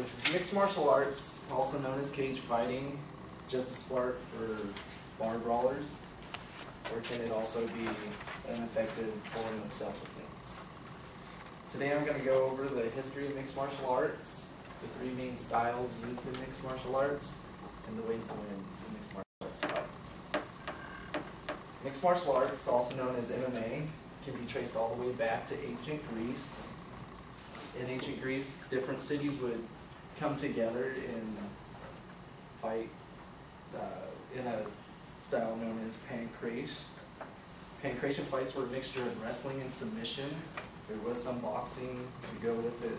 Is mixed martial arts, also known as cage fighting, just a sport for bar brawlers? Or can it also be an effective form of self-defense? Today I'm going to go over the history of mixed martial arts, the three main styles used in mixed martial arts, and the ways to win in mixed martial arts fight. Mixed martial arts, also known as MMA, can be traced all the way back to ancient Greece. In ancient Greece, different cities would come together and fight in a style known as pancrase. Pancration fights were a mixture of wrestling and submission. There was some boxing to go with it,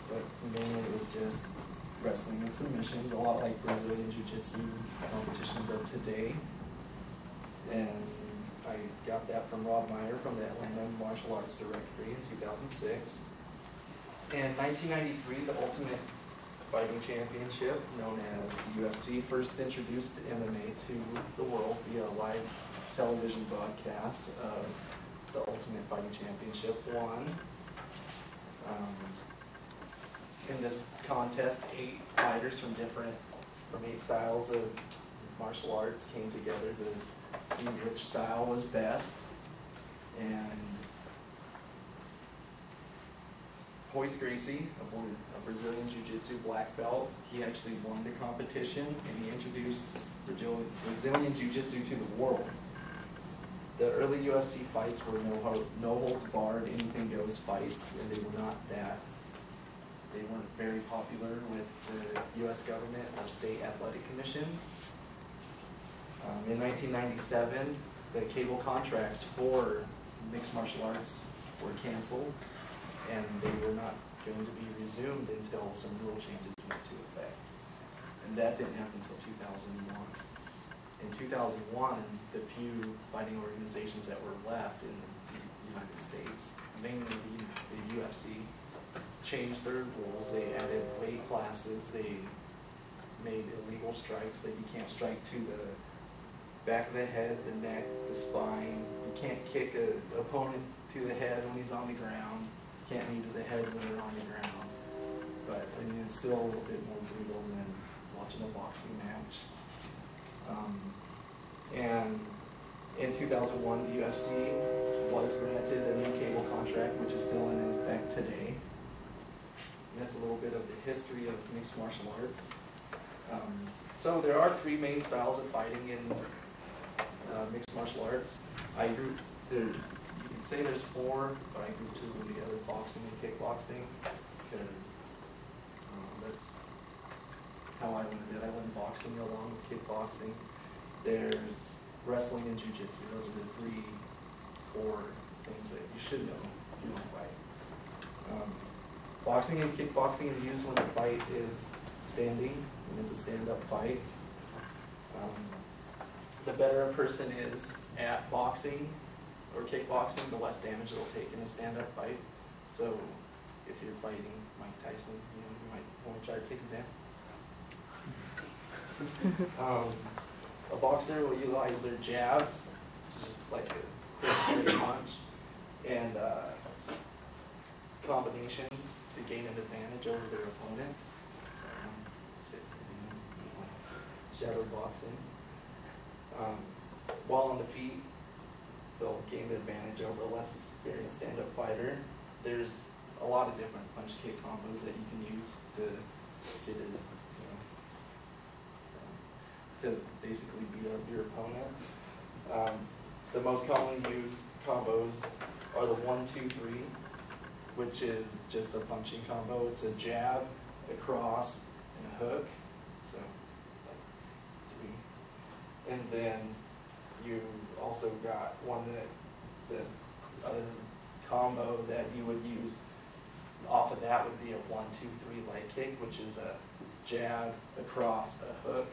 but mainly it was just wrestling and submissions, a lot like Brazilian Jiu-Jitsu competitions of today. And I got that from Rob Meyer from the Atlanta Martial Arts Directory in 2006. In 1993, the Ultimate Fighting Championship, known as the UFC, first introduced MMA to the world via a live television broadcast of the Ultimate Fighting Championship 1. In this contest, 8 fighters from 8 styles of martial arts came together to see which style was best. And Royce Gracie, a Brazilian Jiu-Jitsu black belt, he actually won the competition, and he introduced Brazilian Jiu-Jitsu to the world. The early UFC fights were no holds barred, anything goes fights, and they weren't very popular with the US government or state athletic commissions. In 1997, the cable contracts for mixed martial arts were canceled, and they were not going to be resumed until some rule changes went into effect. And that didn't happen until 2001. In 2001, the few fighting organizations that were left in the United States, mainly the UFC, changed their rules. They added weight classes. They made illegal strikes that you can't strike to the back of the head, the neck, the spine. You can't kick an opponent to the head when he's on the ground. You can't knee to the head when they're on the ground. But I mean, it's still a little bit more brutal than watching a boxing match. And in 2001, the UFC was granted a new cable contract, which is still in effect today. And that's a little bit of the history of mixed martial arts. So there are 3 main styles of fighting in mixed martial arts. You could say there's 4, but I grouped 2 together: boxing and kickboxing, because that's how I learned it. I learned boxing along with kickboxing. There's wrestling and jiu-jitsu. Those are the 3 core things that you should know if you want to fight. Boxing and kickboxing are used when the fight is standing, and it's a stand-up fight. The better a person is at boxing or kickboxing, the less damage it'll take in a stand-up fight. So if you're fighting Mike Tyson, you might want to try to take him down. A boxer will utilize their jabs, which is just like a quick straight punch, and combinations to gain an advantage over their opponent. Shadow boxing. While on the feet, they'll gain the advantage over a less experienced stand-up fighter. There's a lot of different punch-kick combos that you can use to get it, to basically beat up your opponent. The most commonly used combos are the 1-2-3, which is just a punching combo. It's a jab, a cross, and a hook. So, like 3. And then you also got one the other combo that you would use off of that would be a 1-2-3 leg kick, which is a jab, a cross, a hook,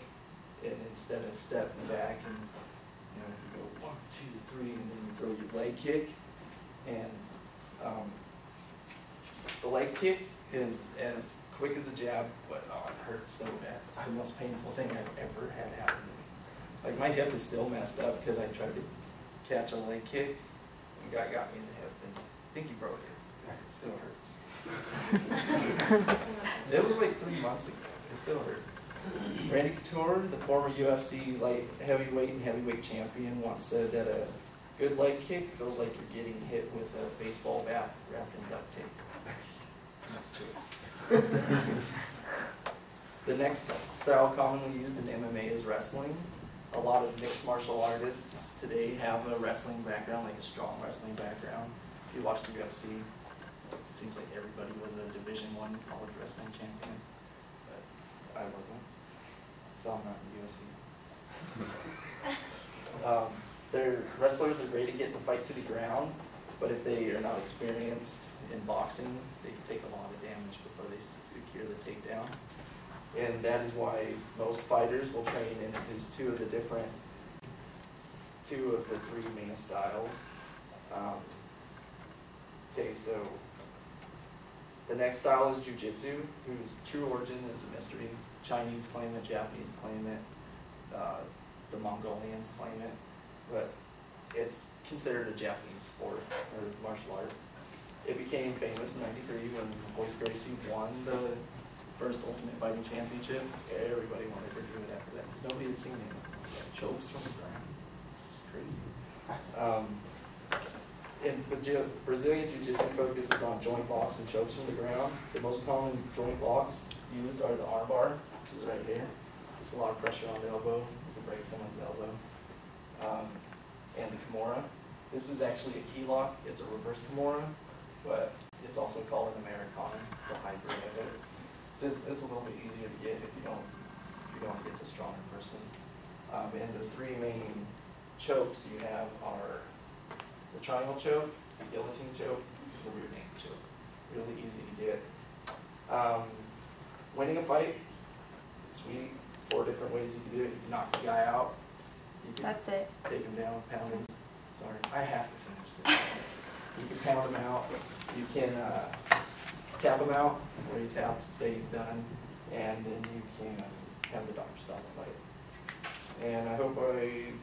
and instead of stepping back and you go 1, 2, 3, and then you throw your leg kick. And the leg kick is as quick as a jab, but it hurts so bad. It's the most painful thing I've ever had happen to me. Like, my hip is still messed up because I tried to catch a leg kick and got me in the hip, and I think he broke it. Still hurts. It was like 3 months ago. It still hurts. Randy Couture, the former UFC light heavyweight and heavyweight champion, once said that a good leg kick feels like you're getting hit with a baseball bat wrapped in duct tape. That's true. The next style commonly used in MMA is wrestling. A lot of mixed martial artists today have a wrestling background, like a strong wrestling background. If you watch the UFC, it seems like everybody was a Division I college wrestling champion, but I wasn't, so I'm not in the UFC. Their wrestlers are great at getting the fight to the ground, but if they are not experienced in boxing, they can take a lot of damage before they secure the takedown. And that is why most fighters will train in at least two of the three main styles. Okay, so the next style is Jiu-Jitsu, whose true origin is a mystery. Chinese claim it, Japanese claim it, the Mongolians claim it, but it's considered a Japanese sport or martial art. It became famous in '93 when Royce Gracie won the first Ultimate Fighting Championship. Everybody wanted to do it after that because nobody had seen him. He had chokes from the ground. It's just crazy. Brazilian Jiu-Jitsu focuses on joint locks and chokes from the ground. The most common joint locks used are the armbar, which is right here. Just a lot of pressure on the elbow. You can break someone's elbow. And the Kimura. This is actually a key lock. It's a reverse Kimura, but it's also called an Americana. It's a hybrid of it. It's a little bit easier to get if you don't get a stronger person. And the three main chokes you have are the triangle choke, the guillotine choke, the rear naked choke. Really easy to get. Winning a fight, it's sweet. 4 different ways you can do it. You can knock the guy out. You can That's it. take him down, pound him. Sorry, I have to finish this. You can pound him out. You can tap him out, where you tap to say he's done, and then you can have the doctor stop the fight. And I hope I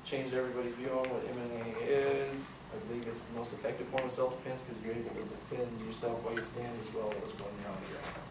changed everybody's view on what MMA is. I believe it's the most effective form of self-defense because you're able to defend yourself while you stand as well as when you're on the ground.